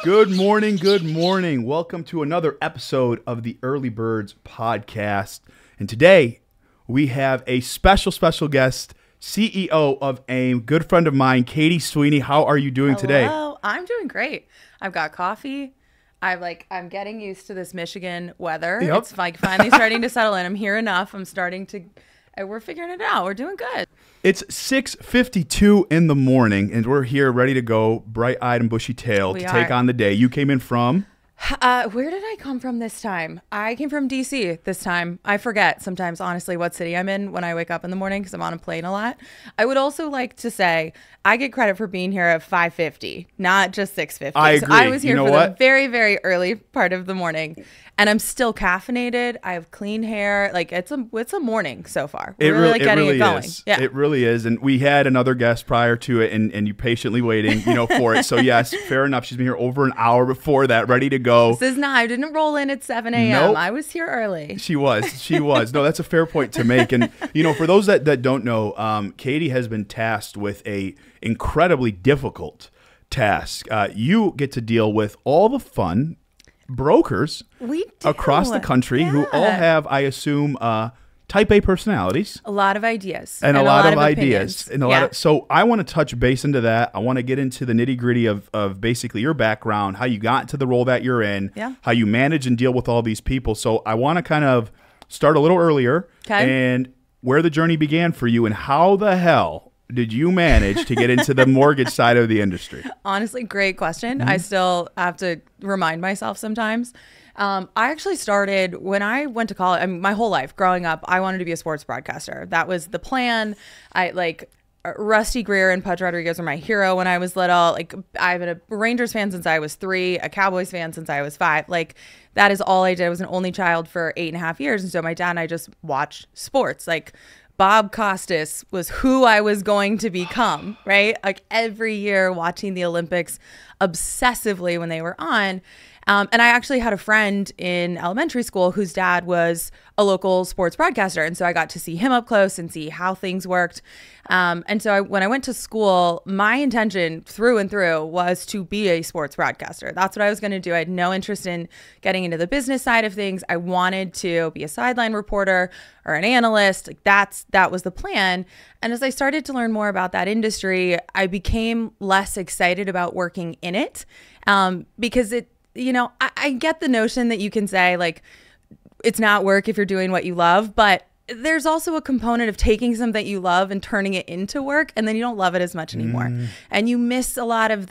Good morning, good morning. Welcome to another episode of the Early Birds podcast. And today we have a special guest, CEO of AIM, good friend of mine, Katie Sweeney. How are you doing today? Hello, I'm doing great. I've got coffee. I'm getting used to this Michigan weather. Yep. It's like finally starting to settle in. I'm here enough. We're figuring it out. We're doing good. It's 6:52 in the morning, and we're here ready to go, bright-eyed and bushy-tailed, to take on the day. You came in from? Where did I come from this time? I came from DC this time. I forget sometimes, honestly, what city I'm in when I wake up in the morning because I'm on a plane a lot. I would also like to say I get credit for being here at 5:50, not just 6:50. I agree. So I was here for the very, very early part of the morning, and I'm still caffeinated. I have clean hair. Like it's a morning so far. We're really getting it going. Is. Yeah. It really is. And we had another guest prior to it, and you patiently waiting, for it. So yes, fair enough. She's been here over an hour before that, ready to go. I didn't roll in at 7 a.m. Nope. I was here early. She was. No, that's a fair point to make. And, for those that don't know, Katie has been tasked with a incredibly difficult task. You get to deal with all the fun brokers across the country who all have, I assume, type A personalities. A lot of ideas. And a lot of ideas. Opinions. So I want to touch base into that. I want to get into the nitty gritty of basically your background, how you got into the role that you're in, how you manage and deal with all these people. So I want to kind of start a little earlier and where the journey began for you and how the hell did you manage to get into the mortgage side of the industry? Honestly, great question. I still have to remind myself sometimes. I actually started when I went to college. I mean, my whole life growing up, I wanted to be a sports broadcaster. That was the plan. Rusty Greer and Pudge Rodriguez were my hero when I was little. Like I've been a Rangers fan since I was 3, a Cowboys fan since I was 5. Like that is all I did. I was an only child for 8.5 years. And so my dad and I just watched sports. Like Bob Costas was who I was going to become, right? Like every year watching the Olympics obsessively when they were on. And I actually had a friend in elementary school whose dad was a local sports broadcaster. And so I got to see him up close and see how things worked. And so when I went to school, my intention through and through was to be a sports broadcaster. That's what I was going to do. I had no interest in getting into the business side of things. I wanted to be a sideline reporter or an analyst. Like that was the plan. And as I started to learn more about that industry, I became less excited about working in it because I get the notion that you can say like it's not work if you're doing what you love, but there's also a component of taking something that you love and turning it into work, and then you don't love it as much anymore. And you miss a lot of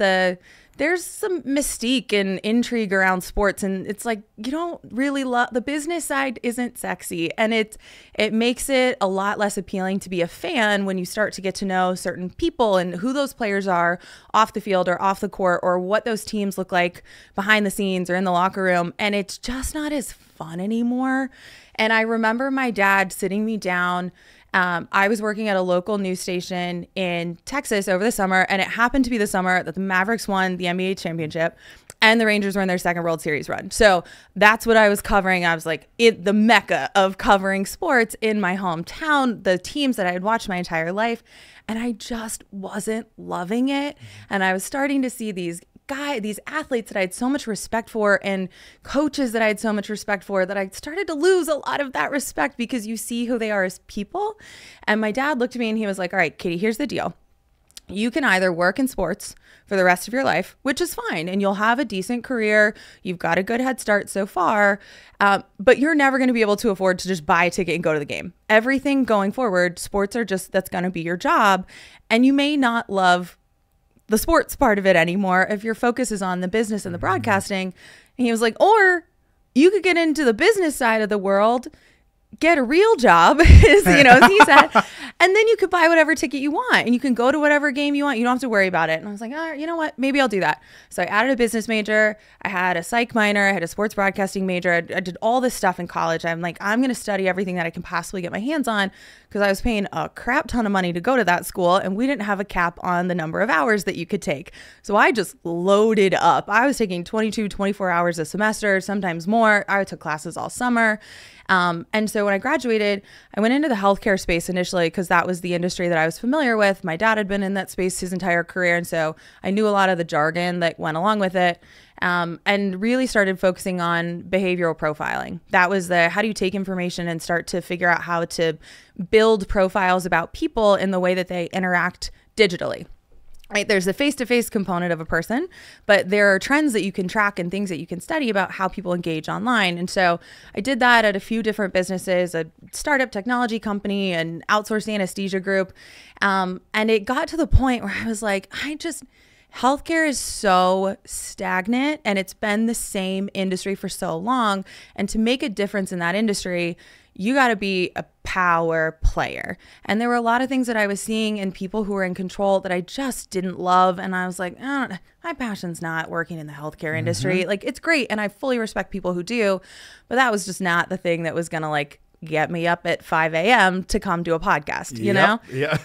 there's some mystique and intrigue around sports, and it's like you don't really love the business side isn't sexy, and it makes it a lot less appealing to be a fan when you start to get to know certain people and who those players are off the field or off the court or what those teams look like behind the scenes or in the locker room, and it's just not as fun anymore. And I remember my dad sitting me down. I was working at a local news station in Texas over the summer, and it happened to be the summer that the Mavericks won the NBA championship and the Rangers were in their second World Series run. So that's what I was covering. I was like the mecca of covering sports in my hometown, the teams that I had watched my entire life, and I just wasn't loving it. And I was starting to see these athletes that I had so much respect for and coaches that I had so much respect for that I started to lose a lot of that respect because you see who they are as people. And my dad looked at me and he was like, all right, Katie, here's the deal. You can either work in sports for the rest of your life, which is fine, and you'll have a decent career. You've got a good head start so far, but you're never going to be able to afford to just buy a ticket and go to the game. Everything going forward, sports are that's going to be your job, and you may not love the sports part of it anymore if your focus is on the business and the broadcasting. And he was like, or you could get into the business side of the world, get a real job, as he said, and then you could buy whatever ticket you want and you can go to whatever game you want. You don't have to worry about it. And I was like, you know what? Maybe I'll do that. So I added a business major. I had a psych minor. I had a sports broadcasting major. I did all this stuff in college. I'm like, I'm going to study everything that I can possibly get my hands on because I was paying a crap ton of money to go to that school and we didn't have a cap on the number of hours that you could take. So I just loaded up. I was taking 22, 24 hours a semester, sometimes more. I took classes all summer. And so when I graduated, I went into the healthcare space initially because that was the industry that I was familiar with. My dad had been in that space his entire career. And so I knew a lot of the jargon that went along with it. And really started focusing on behavioral profiling. That was how do you take information and start to figure out how to build profiles about people in the way that they interact digitally. Right? There's the face-to-face component of a person, but there are trends that you can track and things that you can study about how people engage online. And so I did that at a few different businesses, a startup technology company, an outsourced anesthesia group. And it got to the point where I was like, healthcare is so stagnant and it's been the same industry for so long. And to make a difference in that industry, you got to be a power player. And there were a lot of things that I was seeing in people who were in control that I just didn't love. And I was like, my passion's not working in the healthcare industry. Like, it's great. And I fully respect people who do, but that was just not the thing that was going to get me up at 5 a.m. to come do a podcast, you know? Yeah.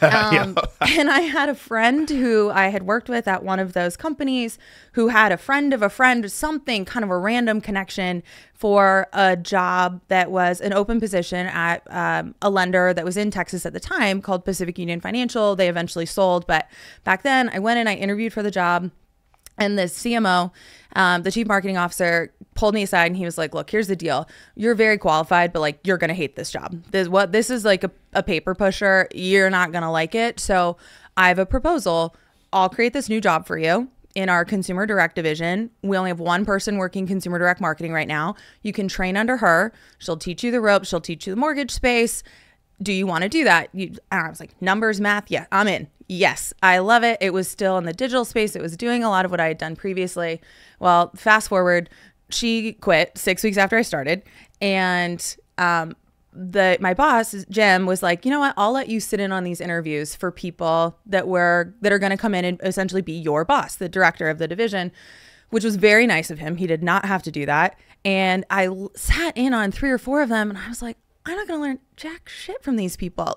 And I had a friend who I had worked with at one of those companies who had a friend of a friend, something kind of a random connection for a job that was an open position at a lender that was in Texas at the time called Pacific Union Financial. They eventually sold. But back then I went and I interviewed for the job. And the CMO, the chief marketing officer, pulled me aside and he was like, look, here's the deal. You're very qualified, but you're going to hate this job. This is like a paper pusher. You're not going to like it. So I have a proposal. I'll create this new job for you in our consumer direct division. We only have one person working consumer direct marketing right now. You can train under her. She'll teach you the ropes. She'll teach you the mortgage space. Do you want to do that? I was like, numbers, math. Yeah, I'm in. Yes, I love it. It was still in the digital space. It was doing a lot of what I had done previously. Well, fast forward, she quit 6 weeks after I started. And my boss, Jim, was like, you know what? I'll let you sit in on these interviews for people that are going to come in and essentially be your boss, the director of the division, which was very nice of him. He did not have to do that. And I sat in on 3 or 4 of them and I was like, I'm not going to learn jack shit from these people.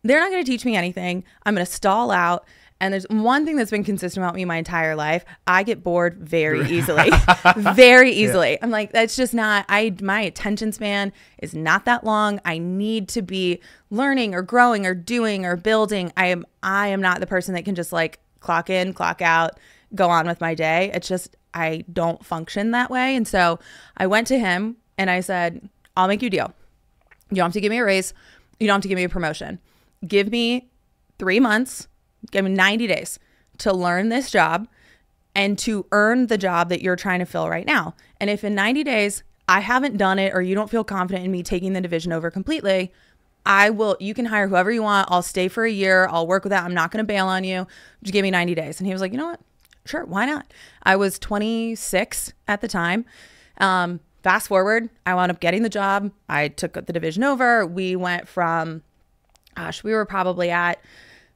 They're not going to teach me anything. I'm going to stall out. And there's one thing that's been consistent about me my entire life. I get bored very easily, very easily. Yeah. I'm like, that's just not, my attention span is not that long. I need to be learning or growing or doing or building. I am not the person that can just clock in, clock out, go on with my day. It's just, I don't function that way. And so I went to him and I said, I'll make you a deal. You don't have to give me a raise. You don't have to give me a promotion. Give me 3 months, give me 90 days to learn this job and to earn the job that you're trying to fill right now. And if in 90 days I haven't done it or you don't feel confident in me taking the division over completely, you can hire whoever you want. I'll stay for a year. I'll work with that. I'm not going to bail on you. Just give me 90 days. And he was like, you know what? Sure. Why not? I was 26 at the time. Fast forward, I wound up getting the job. I took the division over. We went from, we were probably at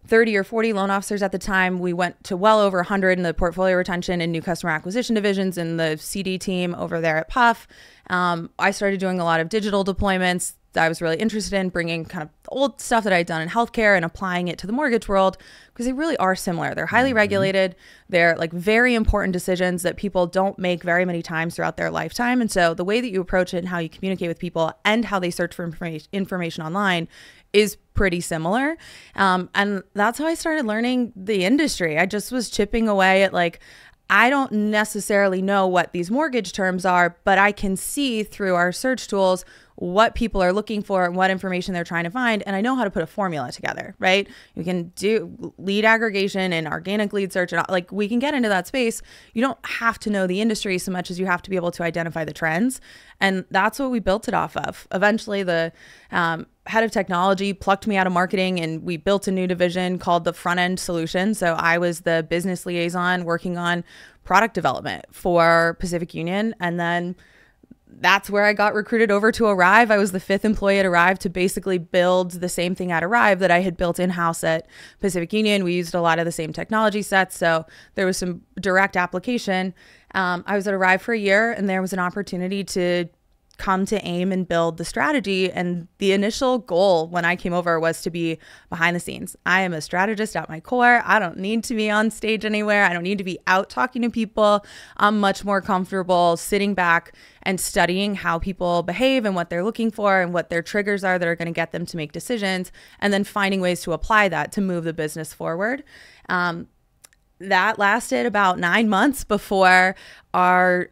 30 or 40 loan officers at the time. We went to well over 100 in the portfolio retention and new customer acquisition divisions in the CD team over there at Puff. I started doing a lot of digital deployments. I was really interested in bringing kind of old stuff that I'd done in healthcare and applying it to the mortgage world because they really are similar. They're highly regulated. They're very important decisions that people don't make very many times throughout their lifetime. And so the way that you approach it and how you communicate with people and how they search for information online is pretty similar. And that's how I started learning the industry. I just was chipping away at I don't necessarily know what these mortgage terms are, but I can see through our search tools what people are looking for and what information they're trying to find. And I know how to put a formula together, right? You can do lead aggregation and organic lead search. And we can get into that space. You don't have to know the industry so much as you have to be able to identify the trends. And that's what we built it off of. Eventually, the head of technology plucked me out of marketing and we built a new division called the front end solution. So I was the business liaison working on product development for Pacific Union. And then that's where I got recruited over to Arrive. I was the 5th employee at Arrive to basically build the same thing at Arrive that I had built in-house at Pacific Union. We used a lot of the same technology sets. So there was some direct application. I was at Arrive for a year and there was an opportunity to come to aim and build the strategy. And the initial goal when I came over was to be behind the scenes. I am a strategist at my core. I don't need to be on stage anywhere. I don't need to be out talking to people. I'm much more comfortable sitting back and studying how people behave and what they're looking for and what their triggers are that are going to get them to make decisions, and then finding ways to apply that to move the business forward. That lasted about 9 months before our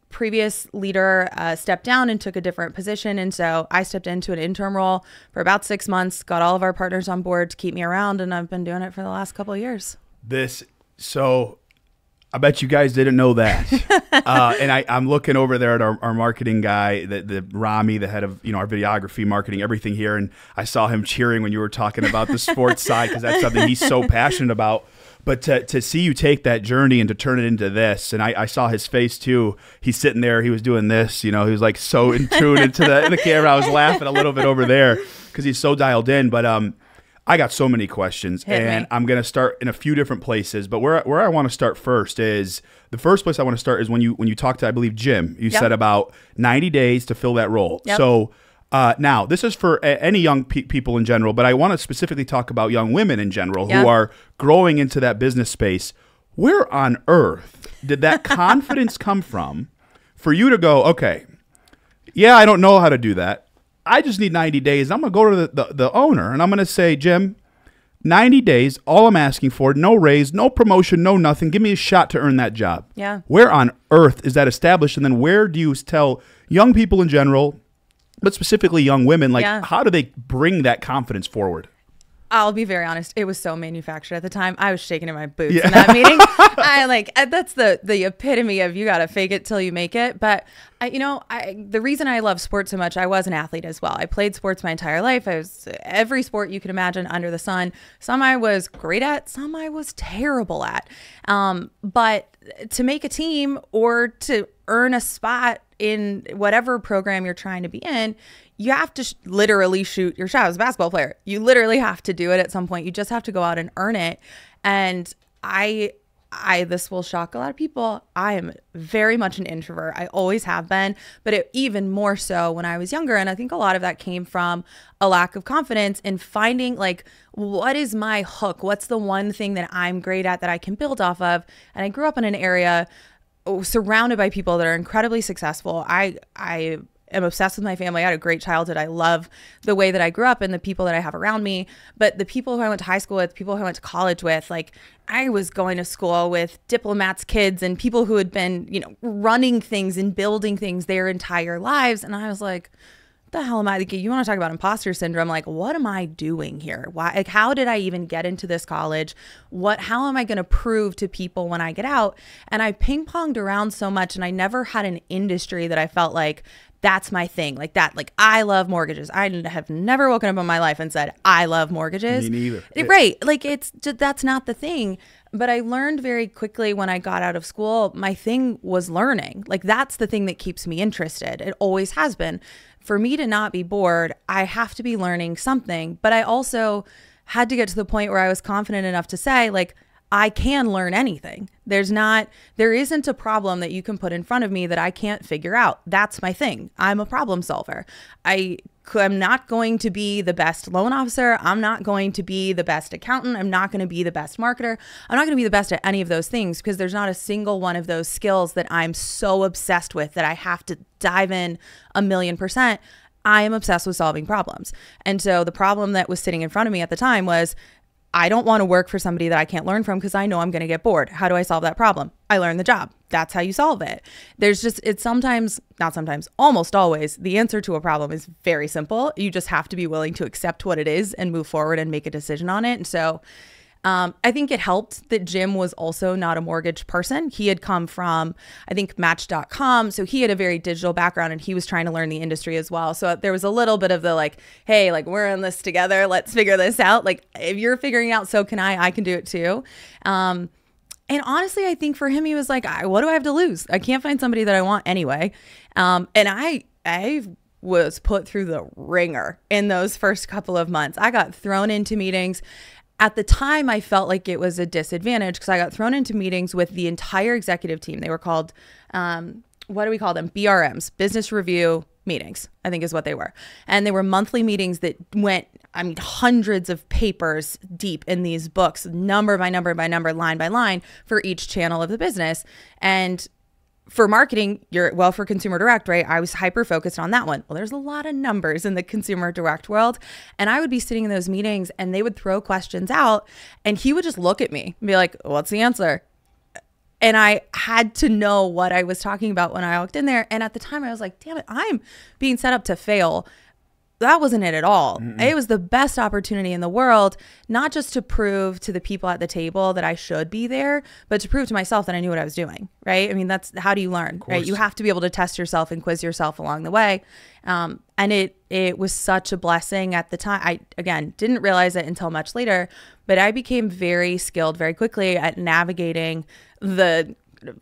previous leader stepped down and took a different position. And so I stepped into an interim role for about 6 months, got all of our partners on board to keep me around. And I've been doing it for the last couple of years. So I bet you guys didn't know that. And I'm looking over there at our marketing guy, the Rami, the head of, our videography, marketing, everything here. And I saw him cheering when you were talking about the sports side, because that's something he's so passionate about. But to see you take that journey and to turn it into this, and I saw his face too. He's sitting there, he was doing this, he was like so in tune into the camera. I was laughing a little bit over there because he's so dialed in. But I got so many questions, and I'm going to start in a few different places. But where I want to start first is, the first place I want to start is when you talked to, I believe, Jim. You said about 90 days to fill that role. Yep. So now, this is for any young people in general, but I want to specifically talk about young women in general who are growing into that business space. Where on earth did that confidence come from for you to go, okay, yeah, I don't know how to do that. I just need 90 days. I'm going to go to the owner, and I'm going to say, Jim, 90 days, all I'm asking for, no raise, no promotion, no nothing. Give me a shot to earn that job. Yeah. Where on earth is that established? And then where do you tell young people in general, but specifically young women, how do they bring that confidence forward? I'll be very honest. It was so manufactured at the time. I was shaking in my boots in that meeting. That's the epitome of you got to fake it till you make it. But the reason I love sports so much, I was an athlete as well. I played sports my entire life. I was every sport you could imagine under the sun. Some I was great at, some I was terrible at. But to make a team or to earn a spot in whatever program you're trying to be in, you have to literally shoot your shot. As a basketball player, you literally have to do it at some point. You just have to go out and earn it. And this will shock a lot of people. I am very much an introvert. I always have been, but even more so when I was younger. And I think a lot of that came from a lack of confidence in finding what is my hook? What's the one thing that I'm great at that I can build off of? And I grew up in an area surrounded by people that are incredibly successful. I am obsessed with my family. I had a great childhood. I love the way that I grew up and the people that I have around me. But the people who I went to high school with, people who I went to college with, I was going to school with diplomats' kids and people who had been, running things and building things their entire lives. And I was like, the hell am I? You want to talk about imposter syndrome? What am I doing here? Why? How did I even get into this college? How am I going to prove to people when I get out? And I ping ponged around so much, and I never had an industry that I felt like that's my thing. I love mortgages. I have never woken up in my life and said, I love mortgages. Me neither. Right. It's just, that's not the thing. But I learned very quickly when I got out of school, my thing was learning. That's the thing that keeps me interested. It always has been. For me to not be bored, I have to be learning something. But I also had to get to the point where I was confident enough to say, I can learn anything. There isn't a problem that you can put in front of me that I can't figure out. That's my thing. I'm a problem solver. I'm not going to be the best loan officer. I'm not going to be the best accountant. I'm not going to be the best marketer. I'm not going to be the best at any of those things because there's not a single one of those skills that I'm so obsessed with that I have to dive in 1,000,000%. I am obsessed with solving problems. And so the problem that was sitting in front of me at the time was, I don't want to work for somebody that I can't learn from because I know I'm going to get bored. How do I solve that problem? I learn the job. That's how you solve it. It's not sometimes, almost always, the answer to a problem is very simple. You just have to be willing to accept what it is and move forward and make a decision on it. And so I think it helped that Jim was also not a mortgage person. He had come from, I think, Match.com. So he had a very digital background and he was trying to learn the industry as well. So there was a little bit of the hey, we're in this together. Let's figure this out. If you're figuring out, so can I can do it too. And honestly, I think for him, he was like, what do I have to lose? I can't find somebody that I want anyway. And I was put through the ringer in those first couple of months. I got thrown into meetings. At the time, I felt like it was a disadvantage because I got thrown into meetings with the entire executive team. They were called, what do we call them? BRMs, business review meetings, I think is what they were. And they were monthly meetings that went, I mean, hundreds of papers deep in these books, number by number by number, line by line for each channel of the business. And for marketing, for consumer direct, right? I was hyper focused on that one. Well, there's a lot of numbers in the consumer direct world. And I would be sitting in those meetings and they would throw questions out and he would just look at me and be like, what's the answer? And I had to know what I was talking about when I walked in there. And at the time I was like, damn it, I'm being set up to fail. That wasn't it at all. It was the best opportunity in the world, not just to prove to the people at the table that I should be there, but to prove to myself that I knew what I was doing, right? I mean, that's how do you learn, right? You have to be able to test yourself and quiz yourself along the way. And it was such a blessing at the time. I, again, didn't realize it until much later, but I became very skilled very quickly at navigating the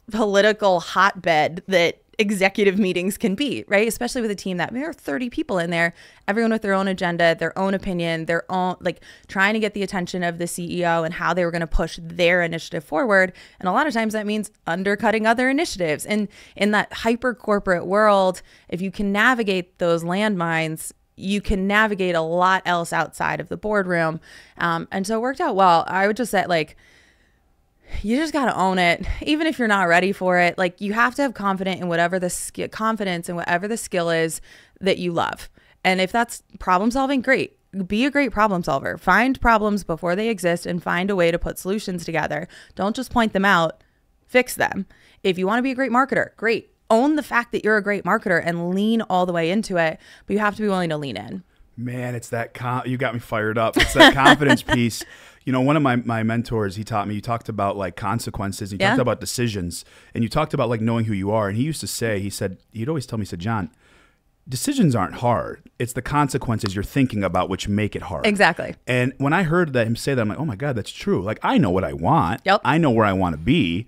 political hotbed that executive meetings can be, right? Especially with a team that there are 30 people in there, everyone with their own agenda, their own opinion, their own, like trying to get the attention of the CEO and how they were going to push their initiative forward. And a lot of times that means undercutting other initiatives. And in that hyper corporate world, if you can navigate those landmines, you can navigate a lot else outside of the boardroom. And so it worked out well. I would just say, like, you just got to own it. Even if you're not ready for it, like you have to have confidence in whatever the skill is that you love. And if that's problem solving, great. Be a great problem solver. Find problems before they exist and find a way to put solutions together. Don't just point them out, fix them. If you want to be a great marketer, great. Own the fact that you're a great marketer and lean all the way into it, but you have to be willing to lean in. Man, it's that you got me fired up. It's that confidence piece. You know, one of my mentors, he taught me, you talked about like consequences, and you talked about decisions, and you talked about like knowing who you are. And he used to say, he'd always tell me, he said, John, decisions aren't hard. It's the consequences you're thinking about which make it hard. Exactly. And when I heard him say that, I'm like, oh my God, that's true. Like, I know what I want. Yep. I know where I want to be.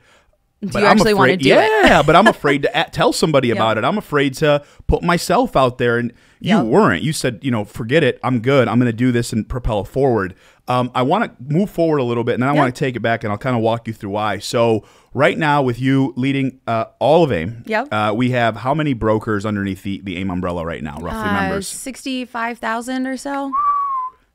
Do you actually want to do it? Yeah, but I'm afraid to tell somebody about it. I'm afraid to put myself out there. And you weren't. You said, forget it. I'm good. I'm going to do this and propel forward. I want to move forward a little bit, and then I want to take it back, and I'll kind of walk you through why. So right now, with you leading all of AIM, we have how many brokers underneath the AIM umbrella right now, roughly members? 65,000 or so.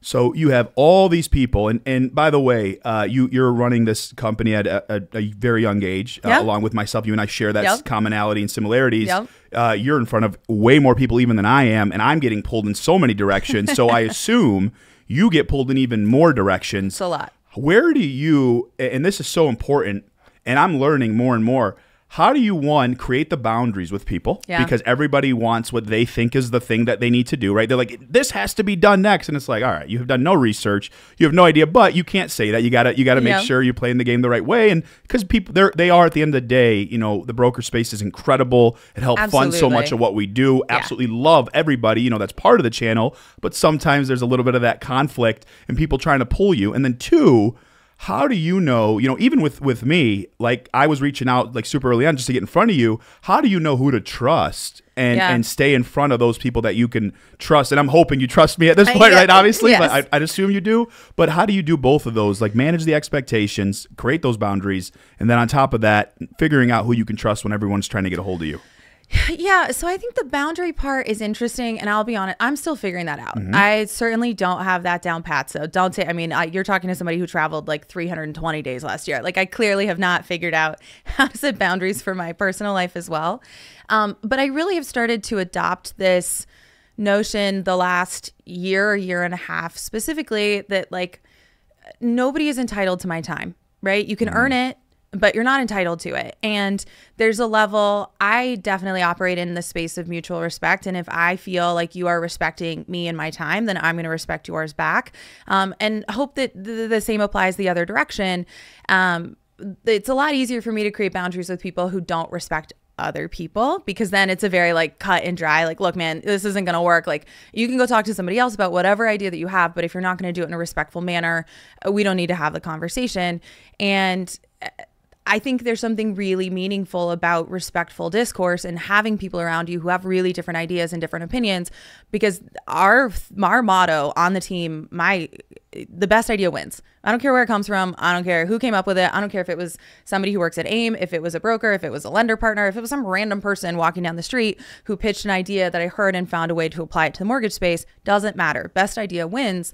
So you have all these people, and by the way, you're running this company at a very young age, along with myself. You and I share that commonality and similarities. You're in front of way more people even than I am, and I'm getting pulled in so many directions. So I assume you get pulled in even more directions. It's a lot. Where do you, and this is so important, and I'm learning more and more, how do you, one, create the boundaries with people? Because everybody wants what they think is the thing that they need to do, right? They're like, this has to be done next. And it's like, all right, you have done no research. You have no idea, but you can't say that. You gotta make sure you're playing the game the right way. And because people, they are, at the end of the day, the broker space is incredible. It helps fund so much of what we do. Absolutely love everybody. That's part of the channel. But sometimes there's a little bit of that conflict and people trying to pull you. And then two, how do you know, even with me, like I was reaching out like super early on just to get in front of you. How do you know who to trust and stay in front of those people that you can trust? And I'm hoping you trust me at this point, right? Obviously, but I'd assume you do. But how do you do both of those? Like manage the expectations, create those boundaries, and then on top of that, figuring out who you can trust when everyone's trying to get a hold of you. Yeah, so I think the boundary part is interesting, and I'll be honest, I'm still figuring that out. I certainly don't have that down pat, so don't say, you're talking to somebody who traveled like 320 days last year. Like I clearly have not figured out how to set boundaries for my personal life as well. But I really have started to adopt this notion the last year and a half specifically that like nobody is entitled to my time, right? You can earn it, but you're not entitled to it. And there's a level, I definitely operate in the space of mutual respect. And if I feel like you are respecting me and my time, then I'm going to respect yours back. And hope that the same applies the other direction. It's a lot easier for me to create boundaries with people who don't respect other people, because then it's a very like cut and dry, like, look, man, this isn't going to work. Like you can go talk to somebody else about whatever idea that you have, but if you're not going to do it in a respectful manner, we don't need to have the conversation. And I think there's something really meaningful about respectful discourse and having people around you who have really different ideas and different opinions, because our motto on the team, the best idea wins. I don't care where it comes from. I don't care who came up with it. I don't care if it was somebody who works at AIM, if it was a broker, if it was a lender partner, if it was some random person walking down the street who pitched an idea that I heard and found a way to apply it to the mortgage space. Doesn't matter. Best idea wins.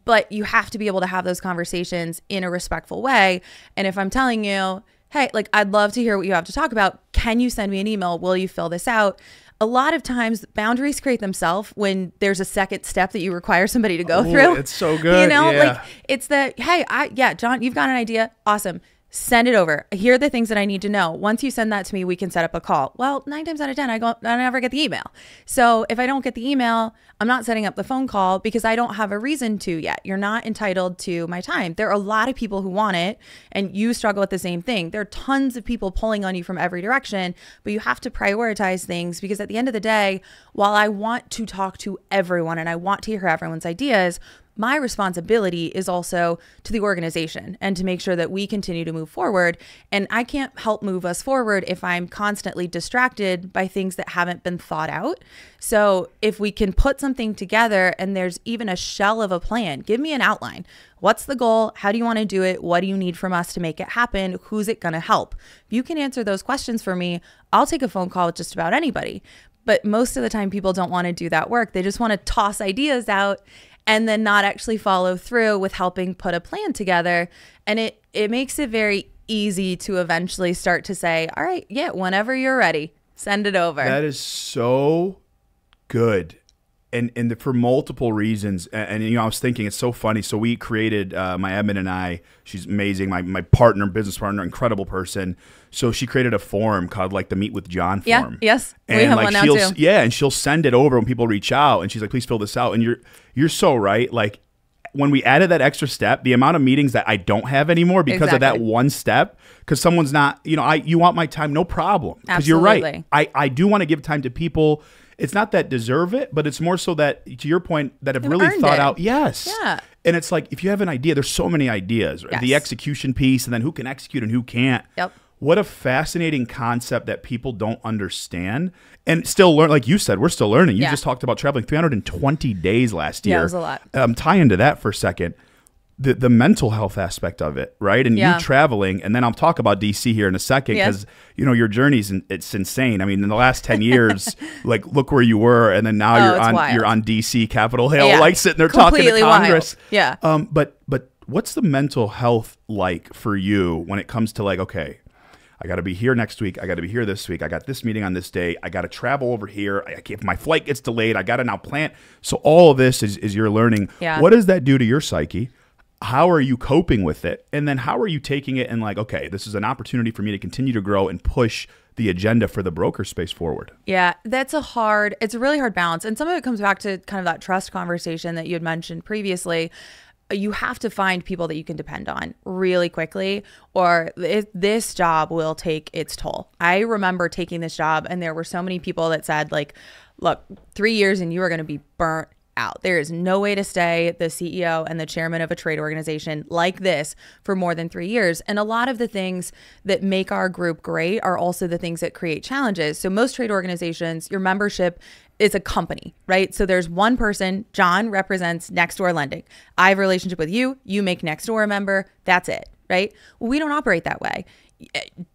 But you have to be able to have those conversations in a respectful way. And if I'm telling you, hey, like, I'd love to hear what you have to talk about, can you send me an email? Will you fill this out? A lot of times boundaries create themselves when there's a second step that you require somebody to go through. It's so good. You know, yeah. like it's the, hey, John, you've got an idea. Awesome. Send it over. Here are the things that I need to know. Once you send that to me, we can set up a call. Well, 9 times out of 10, I never get the email. So if I don't get the email, I'm not setting up the phone call because I don't have a reason to yet. You're not entitled to my time. There are a lot of people who want it, and you struggle with the same thing. There are tons of people pulling on you from every direction, but you have to prioritize things, because at the end of the day, while I want to talk to everyone and I want to hear everyone's ideas, my responsibility is also to the organization and to make sure that we continue to move forward. And I can't help move us forward if I'm constantly distracted by things that haven't been thought out. So if we can put something together and there's even a shell of a plan, give me an outline. What's the goal? How do you want to do it? What do you need from us to make it happen? Who's it going to help? If you can answer those questions for me, I'll take a phone call with just about anybody. But most of the time, people don't want to do that work. They just want to toss ideas out and then not actually follow through with helping put a plan together. And it makes it very easy to eventually start to say, all right, yeah, whenever you're ready, send it over. That is so good. And for multiple reasons. And you know, I was thinking, it's so funny. So we created, my admin and I, she's amazing, my partner, business partner, incredible person. So she created a forum called like the Meet with John forum. Yes. And we have like one now too. Yeah, and she'll send it over when people reach out, and she's like, please fill this out. And you're so right. Like, when we added that extra step, the amount of meetings that I don't have anymore because of that one step, because someone's not, you know, you want my time, no problem. Because you're right. I do want to give time to people. It's not that deserve it, but it's more so that, to your point, that have really thought out. Yes. Yeah. And it's like, if you have an idea, there's so many ideas, right? Yes. The execution piece, and then who can execute and who can't. Yep. What a fascinating concept that people don't understand and still learn. Like you said, we're still learning. You just talked about traveling 320 days last year. Yeah, it was a lot. Tie into that for a second. The mental health aspect of it, right? And you traveling, and then I'll talk about DC here in a second, because you know, your journey's it's insane. I mean, in the last 10 years, like, look where you were, and then now you're on DC Capitol Hill, like sitting there talking to Congress. Wild. Yeah. But what's the mental health like for you when it comes to like, okay, I got to be here next week. I got to be here this week. I got this meeting on this day. I got to travel over here. If my flight gets delayed, I got to now plan. So all of this is your learning. Yeah. What does that do to your psyche? How are you coping with it? And then how are you taking it and like, okay, this is an opportunity for me to continue to grow and push the agenda for the broker space forward? Yeah, it's a really hard balance. And some of it comes back to kind of that trust conversation that you had mentioned previously. You have to find people that you can depend on really quickly, or this job will take its toll. I remember taking this job, and there were so many people that said, like, look, 3 years and you are going to be burnt out. There is no way to stay the CEO and the chairman of a trade organization like this for more than 3 years. And a lot of the things that make our group great are also the things that create challenges. So most trade organizations, your membership is a company, right? So there's one person. John represents Next Door Lending. I have a relationship with you. You make Next Door a member. That's it, right? Well, we don't operate that way.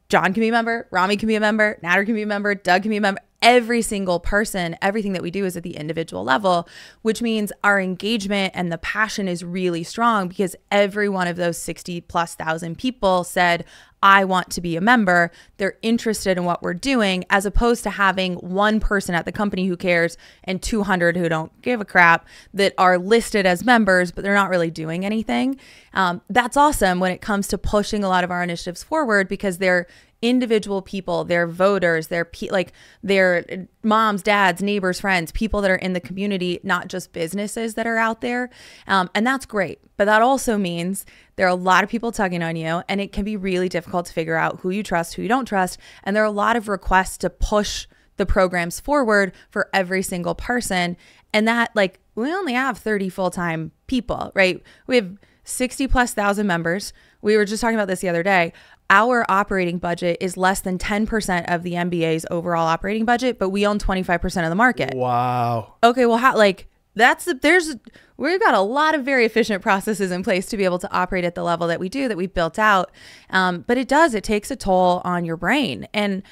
John can be a member. Rami can be a member. Nader can be a member. Doug can be a member. Every single person, everything that we do is at the individual level, which means our engagement and the passion is really strong, because every one of those 60,000+ people said, I want to be a member. They're interested in what we're doing, as opposed to having one person at the company who cares and 200 who don't give a crap that are listed as members, but they're not really doing anything. That's awesome when it comes to pushing a lot of our initiatives forward, because they're individual people, they're voters, they're moms, dads, neighbors, friends, people that are in the community, not just businesses that are out there. And that's great. But that also means there are a lot of people tugging on you, and it can be really difficult to figure out who you trust, who you don't trust. And there are a lot of requests to push the programs forward for every single person. And that, like, we only have 30 full-time people, right? We have 60,000+ members. We were just talking about this the other day. Our operating budget is less than 10% of the NBA's overall operating budget, but we own 25% of the market. Wow. Okay, well, we've got a lot of very efficient processes in place to be able to operate at the level that we do, that we've built out. But it takes a toll on your brain. And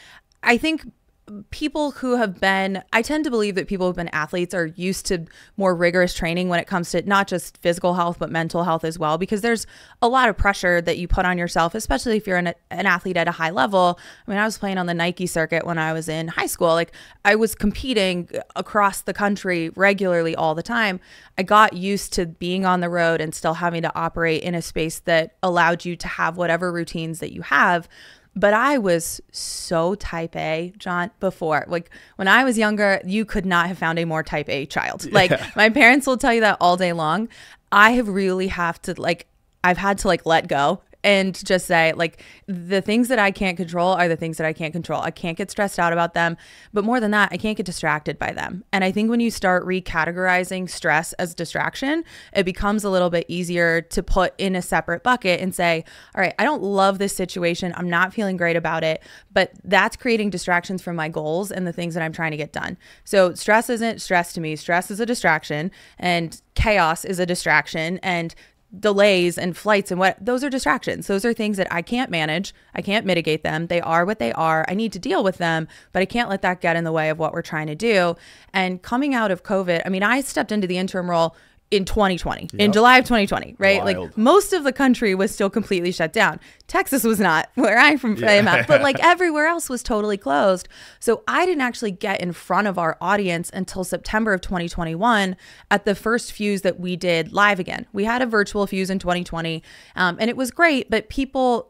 I think I tend to believe that people who've been athletes are used to more rigorous training when it comes to not just physical health, but mental health as well, because there's a lot of pressure that you put on yourself, especially if you're an athlete at a high level. I mean, I was playing on the Nike circuit when I was in high school. Like, I was competing across the country regularly all the time. I got used to being on the road and still having to operate in a space that allowed you to have whatever routines that you have. But I was so type A, John, before. Like, when I was younger, you could not have found a more type A child. Like, my parents will tell you that all day long. I've had to let go and just say, like, the things that I can't control are the things that I can't control. I can't get stressed out about them. But more than that, I can't get distracted by them. And I think when you start recategorizing stress as distraction, it becomes a little bit easier to put in a separate bucket and say, all right, I don't love this situation. I'm not feeling great about it, but that's creating distractions from my goals and the things that I'm trying to get done. So stress isn't stress to me. Stress is a distraction, and chaos is a distraction, and delays and flights and those are distractions. Those are things that I can't manage. I can't mitigate them. They are what they are. I need to deal with them, but I can't let that get in the way of what we're trying to do. And coming out of COVID, I mean, I stepped into the interim role in 2020, in July of 2020, right? Wild. Like, most of the country was still completely shut down. Texas was not, where I'm from, but like everywhere else was totally closed. So I didn't actually get in front of our audience until September of 2021 at the first Fuse that we did live again. We had a virtual Fuse in 2020, and it was great, but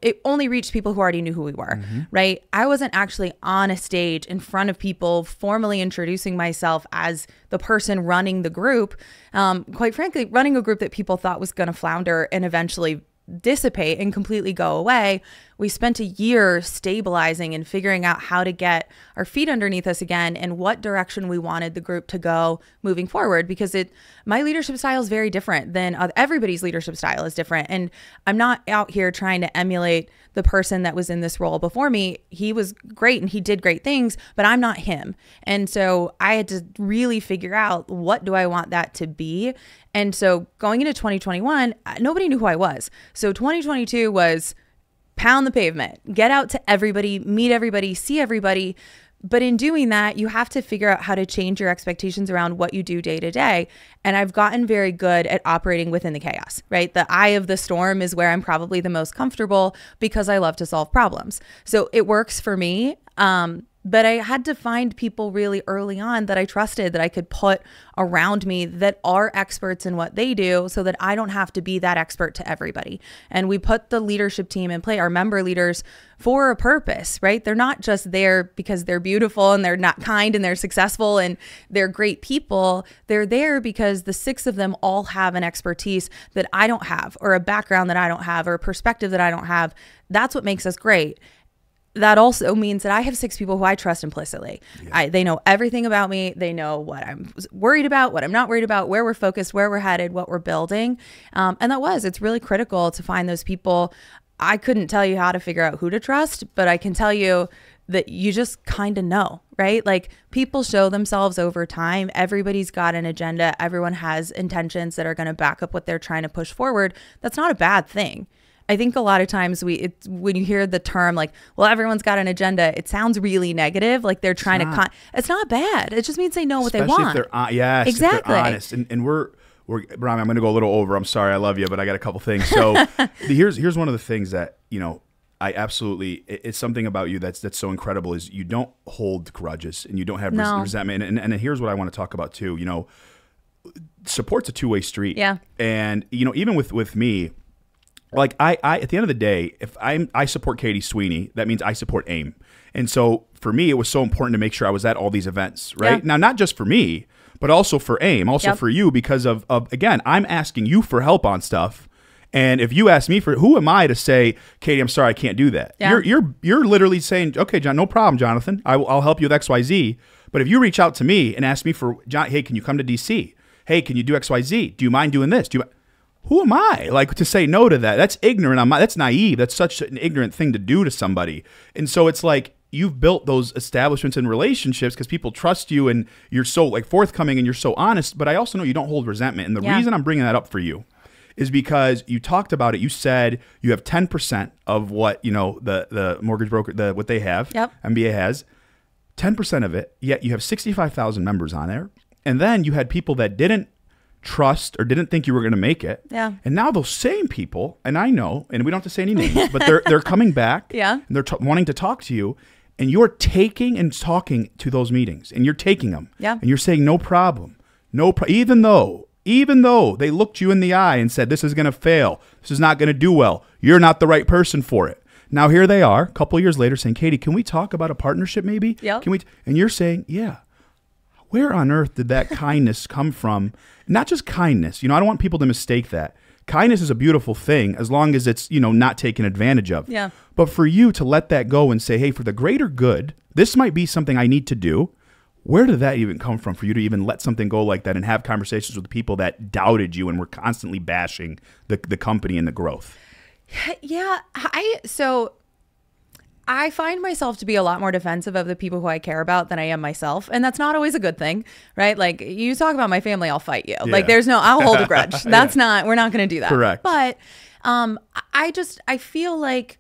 it only reached people who already knew who we were, right? I wasn't actually on a stage in front of people formally introducing myself as the person running the group. Quite frankly, running a group that people thought was going to flounder and eventually dissipate and completely go away. We spent a year stabilizing and figuring out how to get our feet underneath us again and what direction we wanted the group to go moving forward, because my leadership style is very different than everybody's leadership style is different. And I'm not out here trying to emulate the person that was in this role before me. He was great and he did great things, but I'm not him. And so I had to really figure out, what do I want that to be? And so going into 2021, nobody knew who I was. So 2022 was pound the pavement, get out to everybody, meet everybody, see everybody. But in doing that, you have to figure out how to change your expectations around what you do day to day. And I've gotten very good at operating within the chaos, right? The eye of the storm is where I'm probably the most comfortable, because I love to solve problems. So it works for me. But I had to find people really early on that I trusted, that I could put around me, that are experts in what they do, so that I don't have to be that expert to everybody. And we put the leadership team in play, our member leaders, for a purpose, right? They're not just there because they're beautiful and they're not kind and they're successful and they're great people. They're there because the 6 of them all have an expertise that I don't have, or a background that I don't have, or a perspective that I don't have. That's what makes us great. That also means that I have 6 people who I trust implicitly. Yeah. They know everything about me. They know what I'm worried about, what I'm not worried about, where we're focused, where we're headed, what we're building. And it's really critical to find those people. I couldn't tell you how to figure out who to trust, but I can tell you that you just kind of know, right? Like, people show themselves over time. Everybody's got an agenda. Everyone has intentions that are going to back up what they're trying to push forward. That's not a bad thing. I think a lot of times when you hear the term like, well, everyone's got an agenda, it sounds really negative. Like they're trying to it's not bad. It just means they know what they want. Especially if they're honest. And we're Brahmi, I'm going to go a little over. I'm sorry. I love you, but I got a couple things. So here's one of the things that, I absolutely, it's something about you that's so incredible, is you don't hold grudges and you don't have resentment. And here's what I want to talk about too. Support's a two-way street. Yeah. And, even with me, like I at the end of the day, if I support Katie Sweeney, that means I support AIM. And so for me, it was so important to make sure I was at all these events, right? Now, not just for me, but also for AIM, also for you, because of again, I'm asking you for help on stuff. And if you ask me for, who am I to say, Katie, I'm sorry, I can't do that. Yeah. You're literally saying, okay, John, no problem, Jonathan. I'll help you with XYZ. But if you reach out to me and ask me for, John, hey, can you come to DC? Hey, can you do XYZ? Do you mind doing this? who am I like to say no to that? That's ignorant. That's naive. That's such an ignorant thing to do to somebody. And so it's like, you've built those establishments and relationships because people trust you and you're so like forthcoming and you're so honest. But I also know you don't hold resentment. And the reason I'm bringing that up for you is because you talked about it. You said you have 10% of what, you know, the mortgage broker, what they have, MBA has 10% of it. Yet you have 65,000 members on there. And then you had people that didn't trust or didn't think you were going to make it. Yeah. And now those same people, and I know, and we don't have to say any names, but they're coming back. Yeah. And they're wanting to talk to you. And you're taking and talking to those meetings, and you're taking them. Yeah. And you're saying, no problem. Even though they looked you in the eye and said, this is going to fail. This is not going to do well. You're not the right person for it. Now here they are, a couple of years later saying, Katie, can we talk about a partnership maybe? Yeah. And you're saying, yeah. Where on earth did that kindness come from? Not just kindness. You know, I don't want people to mistake that. Kindness is a beautiful thing as long as it's, you know, not taken advantage of. Yeah. But for you to let that go and say, hey, for the greater good, this might be something I need to do. Where did that even come from for you to even let something go like that and have conversations with people that doubted you and were constantly bashing the company and the growth? Yeah. I find myself to be a lot more defensive of the people who I care about than I am myself. And that's not always a good thing, right? Like, you talk about my family, I'll fight you. Yeah. Like, I'll hold a grudge. We're not going to do that. Correct. But I feel like,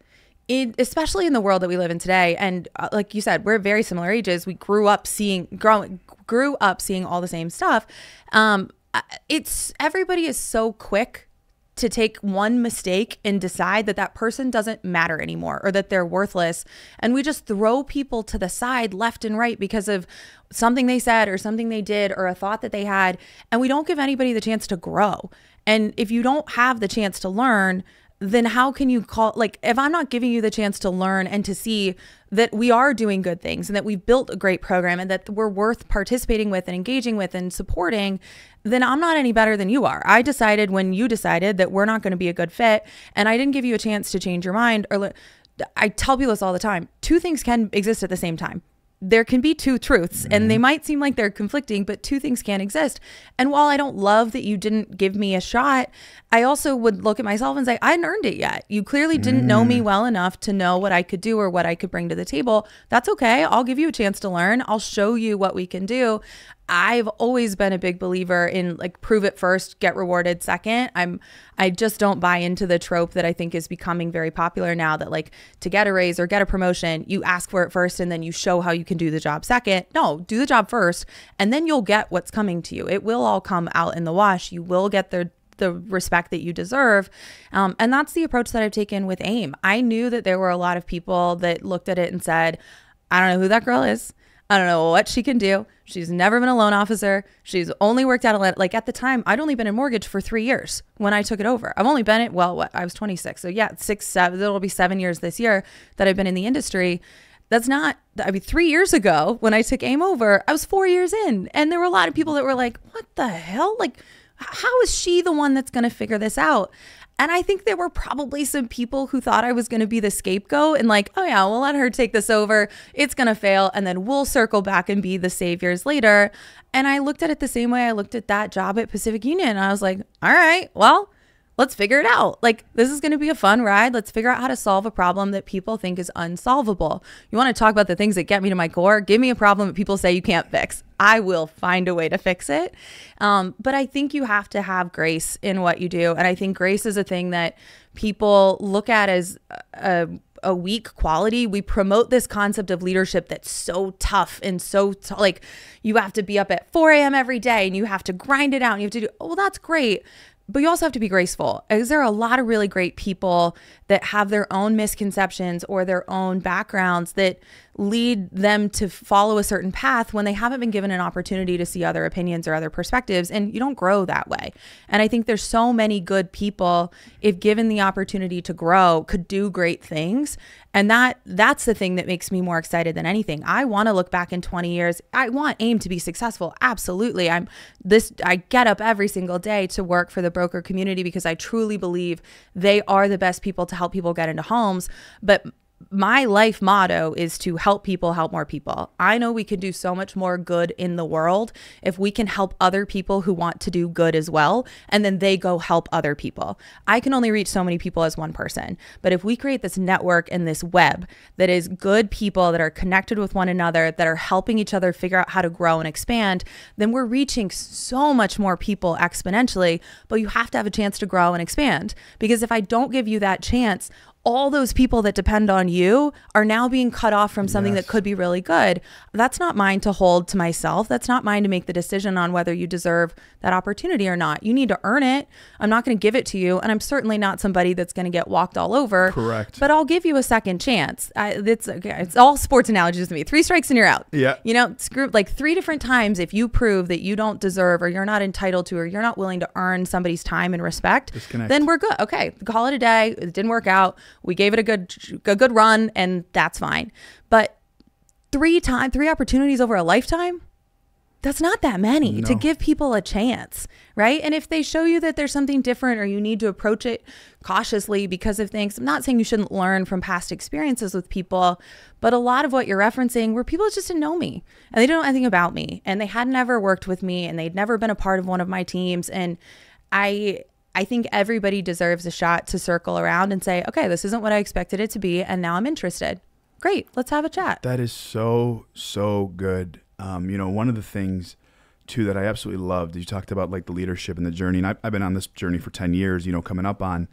especially in the world that we live in today, and like you said, we're very similar ages. We grew up seeing all the same stuff. Everybody is so quick to take one mistake and decide that that person doesn't matter anymore or that they're worthless. And we just throw people to the side left and right because of something they said or something they did or a thought that they had. And we don't give anybody the chance to grow. And if you don't have the chance to learn, then how can you if I'm not giving you the chance to learn and to see that we are doing good things and that we've built a great program and that we're worth participating with and engaging with and supporting, then I'm not any better than you are. I decided when you decided that we're not going to be a good fit, and I didn't give you a chance to change your mind. I tell people this all the time. Two things can exist at the same time. There can be two truths, and they might seem like they're conflicting, but two things can exist. And while I don't love that you didn't give me a shot, I also would look at myself and say, I hadn't earned it yet. You clearly didn't know me well enough to know what I could do or what I could bring to the table. That's okay. I'll give you a chance to learn. I'll show you what we can do. I've always been a big believer in like prove it first, get rewarded second. I just don't buy into the trope that I think is becoming very popular now, that like to get a raise or get a promotion, you ask for it first and then you show how you can do the job second. No, do the job first and then you'll get what's coming to you. It will all come out in the wash. You will get the respect that you deserve. And that's the approach that I've taken with AIM. I knew that there were a lot of people that looked at it and said, I don't know who that girl is. I don't know what she can do. She's never been a loan officer. She's only worked at at the time, I'd only been in mortgage for 3 years when I took it over. I've only been I was 26. So yeah, 7, it'll be 7 years this year that I've been in the industry. That's not, 3 years ago when I took AIM over, I was 4 years in. And there were a lot of people that were like, what the hell? Like, how is she the one that's going to figure this out? And I think there were probably some people who thought I was going to be the scapegoat and like, oh yeah, we'll let her take this over. It's going to fail. And then we'll circle back and be the saviors later. And I looked at it the same way I looked at that job at Pacific Union. And I was like, all right, well, let's figure it out. Like, this is going to be a fun ride. Let's figure out how to solve a problem that people think is unsolvable. You want to talk about the things that get me to my core? Give me a problem that people say you can't fix. I will find a way to fix it. But I think you have to have grace in what you do. And I think grace is a thing that people look at as a weak quality. We promote this concept of leadership that's so tough and so like you have to be up at 4 a.m. every day and you have to grind it out and you have to do, well, that's great. But you also have to be graceful, because there are a lot of really great people that have their own misconceptions or their own backgrounds that lead them to follow a certain path when they haven't been given an opportunity to see other opinions or other perspectives, and you don't grow that way. And I think there's so many good people, if given the opportunity to grow, could do great things. And that's the thing that makes me more excited than anything. I want to look back in 20 years. I want AIM to be successful. Absolutely. I get up every single day to work for the broker community because I truly believe they are the best people to help people get into homes. But my life motto is to help people help more people. I know we can do so much more good in the world if we can help other people who want to do good as well, and then they go help other people. I can only reach so many people as one person, but if we create this network and this web that is good people that are connected with one another, that are helping each other figure out how to grow and expand, then we're reaching so much more people exponentially. But you have to have a chance to grow and expand, because if I don't give you that chance, all those people that depend on you are now being cut off from something that could be really good. That's not mine to hold to myself. That's not mine to make the decision on whether you deserve that opportunity or not. You need to earn it. I'm not going to give it to you. And I'm certainly not somebody that's going to get walked all over. Correct. But I'll give you a second chance. It's all sports analogies to me. 3 strikes and you're out. Yeah. You know, screw, like 3 different times, if you prove that you don't deserve or you're not entitled to or you're not willing to earn somebody's time and respect, then we're good. Okay, call it a day. It didn't work out. We gave it a good run, and that's fine. But 3 opportunities over a lifetime, that's not that many to give people a chance, right? And if they show you that there's something different or you need to approach it cautiously because of things, I'm not saying you shouldn't learn from past experiences with people, but a lot of what you're referencing were people just didn't know me and they didn't know anything about me and they hadn't ever worked with me and they'd never been a part of one of my teams. And I think everybody deserves a shot to circle around and say, okay, this isn't what I expected it to be, and now I'm interested. Great, let's have a chat. That is so good. You know, one of the things too that I absolutely loved, you talked about like the leadership and the journey, and I've been on this journey for 10 years, you know, coming up on,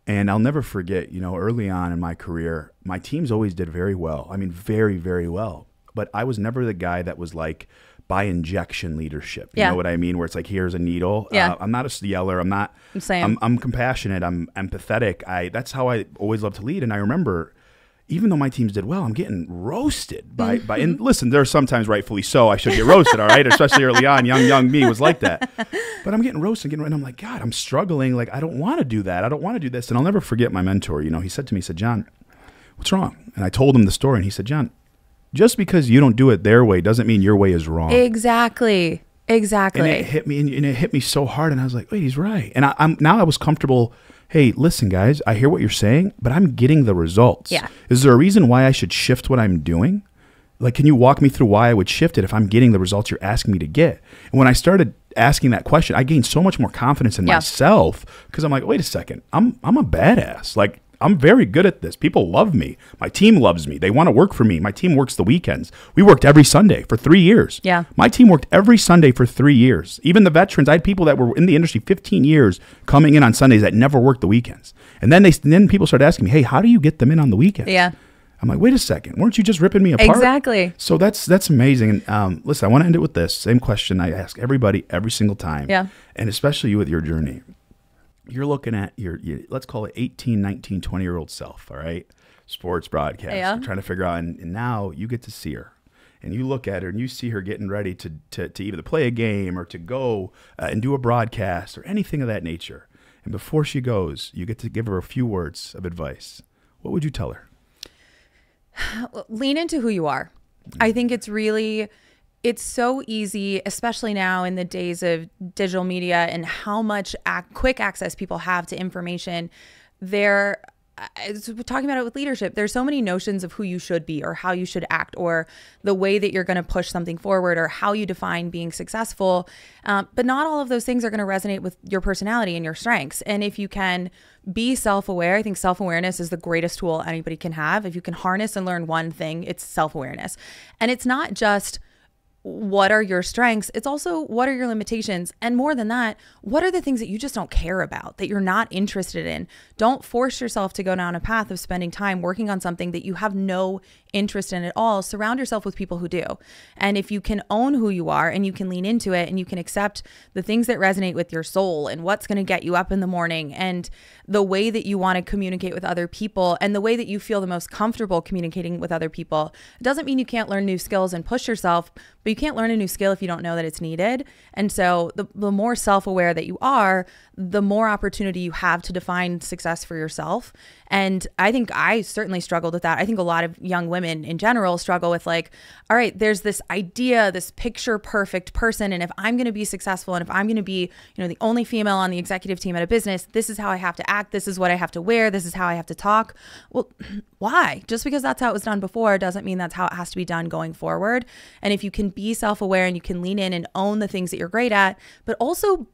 and I'll never forget, you know, early on in my career, my teams always did very well. I mean, very, very well. But I was never the guy that was like, by injection leadership. You know what I mean? Where it's like, here's a needle. I'm not a yeller. I'm compassionate. I'm empathetic. That's how I always love to lead. And I remember, even though my teams did well, I'm getting roasted by and listen, there are sometimes rightfully so, I should get roasted, all right? Especially early on, young me was like that. But I'm getting roasted, and I'm like, God, I'm struggling. Like, I don't want to do that. I don't want to do this. And I'll never forget my mentor, you know, he said to me, he said, John, what's wrong? And I told him the story, and he said, John, just because you don't do it their way doesn't mean your way is wrong. Exactly. And it hit me, and it hit me so hard, and I was like, wait, he's right. And I was comfortable. Hey, listen, guys, I hear what you're saying, but I'm getting the results. Yeah. Is there a reason why I should shift what I'm doing? Like, can you walk me through why I would shift it if I'm getting the results you're asking me to get? And when I started asking that question, I gained so much more confidence in myself, because I'm like, wait a second, I'm a badass. Like, I'm very good at this. People love me. My team loves me. They want to work for me. My team works the weekends. We worked every Sunday for 3 years. Yeah. My team worked every Sunday for 3 years. Even the veterans, I had people that were in the industry 15 years coming in on Sundays that never worked the weekends. And then people started asking me, hey, how do you get them in on the weekends? Yeah. I'm like, wait a second. Weren't you just ripping me apart? Exactly. So that's amazing. And listen, I want to end it with this. Same question I ask everybody every single time. Yeah. And especially you with your journey. You're looking at your let's call it 18, 19, 20-year-old self, all right? Sports broadcast. Yeah. You're trying to figure out, and now you get to see her. And you look at her and you see her getting ready to either play a game or to go and do a broadcast or anything of that nature. And before she goes, you get to give her a few words of advice. What would you tell her? Lean into who you are. I think it's so easy, especially now in the days of digital media and how much quick access people have to information. We're talking about it with leadership. There's so many notions of who you should be or how you should act or the way that you're going to push something forward or how you define being successful. But not all of those things are going to resonate with your personality and your strengths. And if you can be self-aware, I think self-awareness is the greatest tool anybody can have. If you can harness and learn one thing, it's self-awareness. And it's not just what are your strengths? It's also what are your limitations? And more than that, what are the things that you just don't care about, that you're not interested in? Don't force yourself to go down a path of spending time working on something that you have no interest in at all. Surround yourself with people who do. And if you can own who you are and you can lean into it and you can accept the things that resonate with your soul and what's going to get you up in the morning and the way that you want to communicate with other people and the way that you feel the most comfortable communicating with other people, it doesn't mean you can't learn new skills and push yourself, but you can't learn a new skill if you don't know that it's needed. And so the more self-aware that you are, the more opportunity you have to define success for yourself. And I think I certainly struggled with that. I think a lot of young women in general struggle with like, all right, there's this idea, this picture perfect person. And if I'm going to be successful and if I'm going to be, the only female on the executive team at a business, this is how I have to act. This is what I have to wear. This is how I have to talk. Well, why? Just because that's how it was done before doesn't mean that's how it has to be done going forward. And if you can be self-aware and you can lean in and own the things that you're great at, but also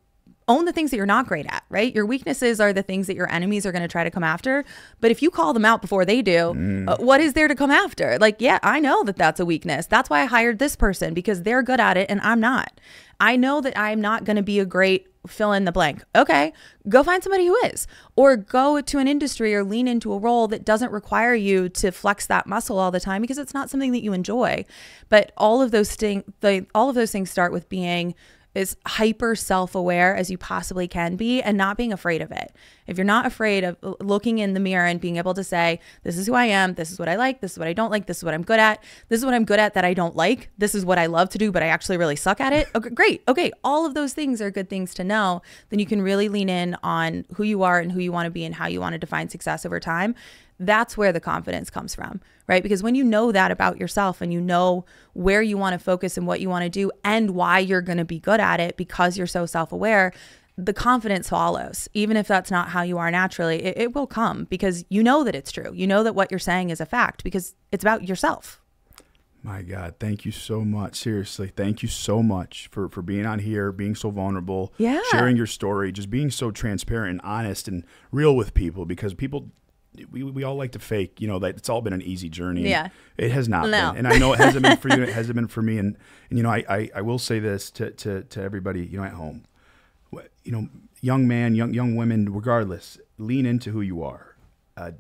own the things that you're not great at, right? Your weaknesses are the things that your enemies are going to try to come after. But if you call them out before they do, what is there to come after? Like, yeah, I know that that's a weakness. That's why I hired this person, because they're good at it and I'm not. I know that I'm not going to be a great fill in the blank. Okay, go find somebody who is, or go to an industry or lean into a role that doesn't require you to flex that muscle all the time because it's not something that you enjoy. But all of those things start with being as hyper self-aware as you possibly can be and not being afraid of it. If you're not afraid of looking in the mirror and being able to say, this is who I am, this is what I like, this is what I don't like, this is what I'm good at, this is what I'm good at that I don't like, this is what I love to do, but I actually really suck at it. Okay, great. Okay, all of those things are good things to know. Then you can really lean in on who you are and who you want to be and how you want to define success over time. That's where the confidence comes from, right? Because when you know that about yourself and you know where you want to focus and what you want to do and why you're going to be good at it because you're so self-aware, the confidence follows. Even if that's not how you are naturally, it will come because you know that it's true. You know that what you're saying is a fact because it's about yourself. My God, thank you so much. Seriously, thank you so much for being on here, being so vulnerable, sharing your story, just being so transparent and honest and real with people, because people... We all like to fake, that it's all been an easy journey. Yeah. It has not been. And I know it hasn't been for you. It hasn't been for me. And I will say this to everybody, at home, young man, young women, regardless, lean into who you are.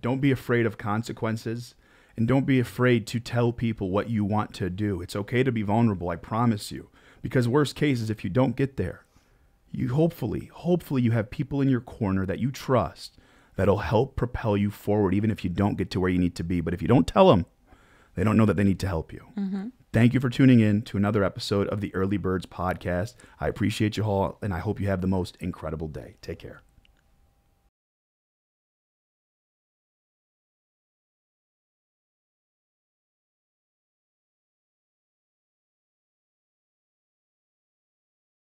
Don't be afraid of consequences, and don't be afraid to tell people what you want to do. It's okay to be vulnerable. I promise you, because worst case is if you don't get there, you hopefully you have people in your corner that you trust that'll help propel you forward, even if you don't get to where you need to be. But if you don't tell them, they don't know that they need to help you. Thank you for tuning in to another episode of the Early Birds podcast. I appreciate you all, and I hope you have the most incredible day. Take care.